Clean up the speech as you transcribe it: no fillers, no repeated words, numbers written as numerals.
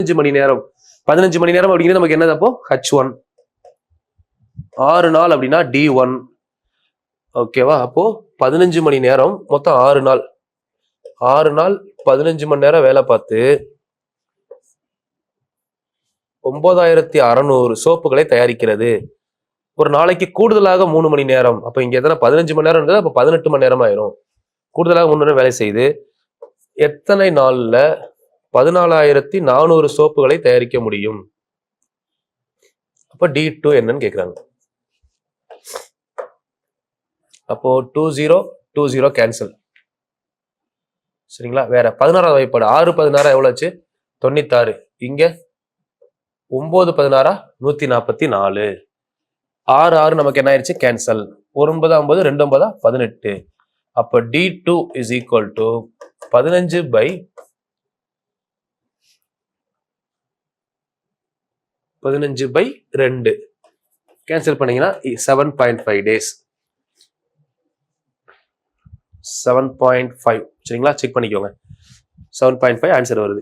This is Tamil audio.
15 மணி நேரம். 15 மணி நேரம் அப்படிங்கிறது நமக்கு என்னது அப்போ H1. 6 நாள் அப்படின்னா D1. ஓகேவா? அப்போ 15 மணி நேரம் மொத்தம் 6 நாள். 6 நாள் 15 மணி நேரம் வேலை பார்த்து 9600 சோப்புகளை தயாரிக்கிறது. ஒரு நாளைக்கு கூடுதலாக 3 மணி நேரம். அப்ப இங்க எத்தனை 15 மணி நேரம் இருந்தது, அப்ப 18 மணி நேரம் ஆயிரும். கூடுதலாக 3 நேரம் வேலை செய்து எத்தனை நாள்ல 14400 சோப்புகளை தயாரிக்க முடியும்? அப்ப D2 என்னன்னு கேக்குறாங்க. அப்போ 20 கேன்சல். சரிங்களா? வேற 16வது வாய்ப்பாடு 6 16 எவ்வளவு ஆச்சு? 96. இங்க 9 16 144. 6 6 நமக்கு என்ன ஆயிடுச்சு? கேன்சல். 1 9 9 2 9 18. அப்ப D2 is equal to 15/2. Cancel பண்ணீங்கன்னா 7.5 டேஸ். 7.5. சரிங்களா? செக் பண்ணிக்கோங்க. 7.5 ஆன்சர் வருது.